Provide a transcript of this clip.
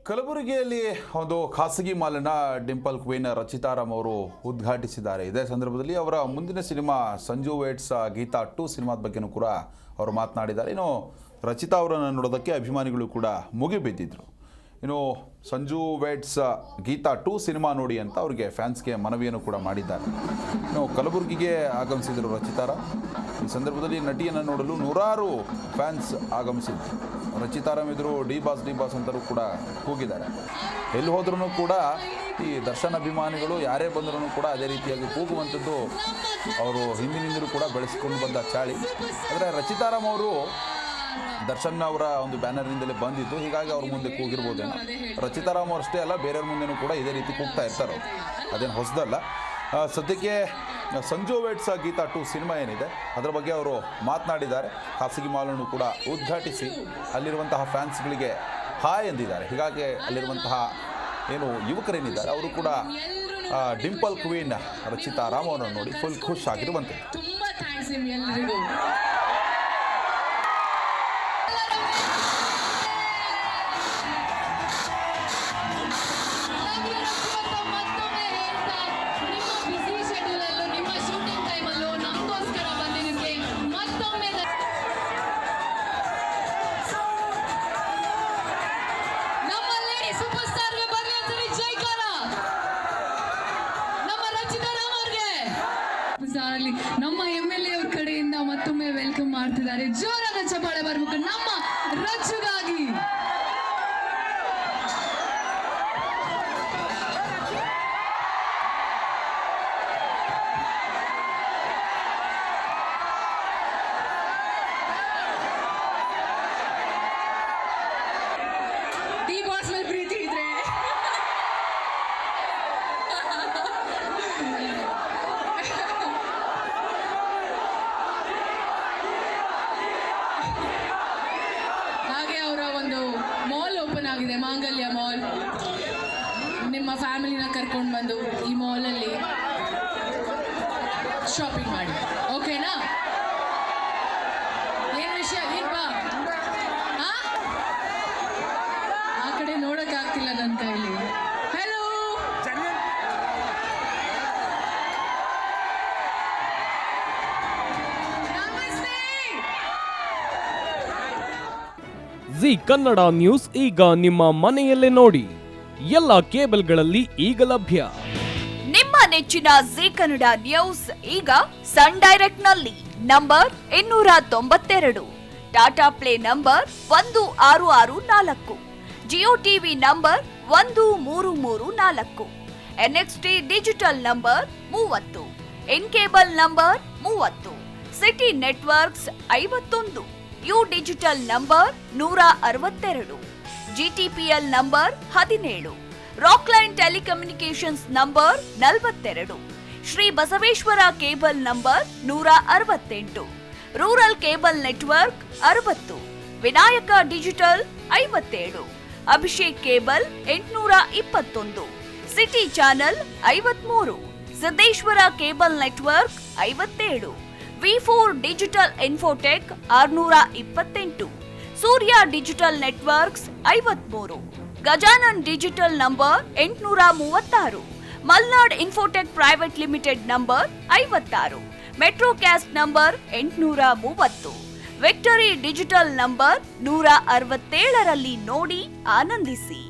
ಕಲಬುರಗಿಯಲ್ಲಿ ಒಂದು ಖಾಸಗಿ ಮಾಲನ್ನ ಡಿಂಪಲ್ ಕ್ವೀನ್ ರಚಿತಾರಾಮ್ ಅವರು ಉದ್ಘಾಟಿಸಿದ್ದಾರೆ. ಇದೇ ಸಂದರ್ಭದಲ್ಲಿ ಅವರ ಮುಂದಿನ ಸಿನಿಮಾ ಸಂಜು ವೇಟ್ಸ್ ಗೀತಾ 2 ಸಿನಿಮಾದ ಬಗ್ಗೆನೂ ಕೂಡ ಅವರು ಮಾತನಾಡಿದ್ದಾರೆ. ಇನ್ನು ರಚಿತಾ ಅವರನ್ನು ನೋಡೋದಕ್ಕೆ ಅಭಿಮಾನಿಗಳು ಕೂಡ ಮುಗಿಬಿದ್ದಿದ್ರು. ಇನ್ನು ಸಂಜು ವೇಟ್ಸ್ ಗೀತಾ 2 ಸಿನಿಮಾ ನೋಡಿ ಅಂತ ಅವರಿಗೆ ಫ್ಯಾನ್ಸ್ಗೆ ಮನವಿಯನ್ನು ಕೂಡ ಮಾಡಿದ್ದಾರೆ. ಇನ್ನು ಕಲಬುರಗಿಗೆ ಆಗಮಿಸಿದರು ರಚಿತಾರಾಮ್. ಈ ಸಂದರ್ಭದಲ್ಲಿ ನಟಿಯನ್ನು ನೋಡಲು ನೂರಾರು ಫ್ಯಾನ್ಸ್ ಆಗಮಿಸಿದ್ರು. ರಚಿತಾರಾಮ್ ಎದುರು ಡಿ ಬಾಸ್ ಅಂತಲೂ ಕೂಡ ಕೂಗಿದ್ದಾರೆ. ಎಲ್ಲಿ ಹೋದ್ರೂ ಕೂಡ ಈ ದರ್ಶನ್ ಅಭಿಮಾನಿಗಳು ಯಾರೇ ಬಂದರೂ ಕೂಡ ಅದೇ ರೀತಿಯಾಗಿ ಕೂಗುವಂಥದ್ದು ಅವರು ಹಿಂದಿನಿಂದಲೂ ಕೂಡ ಬೆಳೆಸಿಕೊಂಡು ಬಂದ ಚಾಳಿ. ಆದರೆ ರಚಿತಾರಾಮ್ ಅವರು ದರ್ಶನ್ ಅವರ ಒಂದು ಬ್ಯಾನರ್ನಿಂದಲೇ ಬಂದಿದ್ದು, ಹೀಗಾಗಿ ಅವ್ರ ಮುಂದೆ ಕೂಗಿರ್ಬೋದೇನೋ. ರಚಿತಾರಾಮ್ ಅವರಷ್ಟೇ ಅಲ್ಲ, ಬೇರೆಯವ್ರ ಮುಂದೆನೂ ಕೂಡ ಇದೇ ರೀತಿ ಕೂಗ್ತಾ ಇರ್ತಾರೆ. ಅದೇನು ಹೊಸದಲ್ಲ. ಸದ್ಯಕ್ಕೆ ಸಂಜು ವೇಟ್ಸ್ ಗೀತಾ 2 ಸಿನಿಮಾ ಏನಿದೆ ಅದರ ಬಗ್ಗೆ ಅವರು ಮಾತನಾಡಿದ್ದಾರೆ. ಖಾಸಗಿ ಮಾಲನ್ನು ಕೂಡ ಉದ್ಘಾಟಿಸಿ ಅಲ್ಲಿರುವಂತಹ ಫ್ಯಾನ್ಸ್ಗಳಿಗೆ ಹಾಯ್ ಎಂದಿದ್ದಾರೆ. ಹೀಗಾಗಿ ಅಲ್ಲಿರುವಂತಹ ಏನು ಯುವಕರೇನಿದ್ದಾರೆ ಅವರು ಕೂಡ ಡಿಂಪಲ್ ಕ್ವೀನ್ ರಚಿತಾರಾಮ್ ಅವರನ್ನು ನೋಡಿ ಫುಲ್ ಖುಷ್ ಆಗಿರುವಂಥದ್ದು. ನಮ್ಮ MLA ಅವ್ರ ಕಡೆಯಿಂದ ಮತ್ತೊಮ್ಮೆ ವೆಲ್ಕಮ್ ಮಾಡ್ತಿದ್ದಾರೆ. ಜೋರಾದ ಚಪ್ಪಾಳೆ ಬರ್ಬೇಕು ನಮ್ಮ ರಚುಗಾಗಿ. ಡಿ ಬಾಸ್ ಮೇಲೆ ಪ್ರೀತಿ ಇದ್ರೆ ಆಗಿದೆ ಮಾಂಗಲ್ಯ ಮಾಲ್. ನಿಮ್ಮ ಫ್ಯಾಮಿಲಿನ ಕರ್ಕೊಂಡು ಬಂದು ಈ ಮಾಲಲ್ಲಿ ಶಾಪಿಂಗ್ ಮಾಡಿ, ಓಕೆನಾ? ಏನು ವಿಷಯ? ಏನ್ ಬಾ, ಆ ಕಡೆ ನೋಡಕ್ ಆಗ್ತಿಲ್ಲ ನನ್ನ ಕೈಲಿ. ಹಲೋ, ಜಿ ಕನ್ನಡ ನ್ಯೂಸ್ ಈಗ ನಿಮ್ಮ ಮನೆಯಲ್ಲೇ ನೋಡಿ. ಎಲ್ಲ ಕೇಬಲ್ಗಳಲ್ಲಿ ಈಗ ಲಭ್ಯ. ನಿಮ್ಮ ನೆಚ್ಚಿನ ಜಿ ಕನ್ನಡ ನ್ಯೂಸ್ ಈಗ ಸನ್ ಡೈರೆಕ್ಟ್ ನಲ್ಲಿ number 292, Tata play number 1664, Jio TV number 1334, NXT digital number 30, in cable number 30, city networks 51, U digital number 162, GTPL number 17, Rockline telecommunications number 42, Shri Basaveshwara cable number 168, rural cable network 60, Vinayaka digital 57, Abhishek cable 821, city channel 53, Siddeshwara cable network 57, V4 digital Infotech 628, Surya digital networks 53, Gajanan digital number 836, Malnad Infotech Private Limited number 56, Metrocast number 830, Victory Digital number 167ರಲ್ಲಿ ನೋಡಿ ಆನಂದಿಸಿ.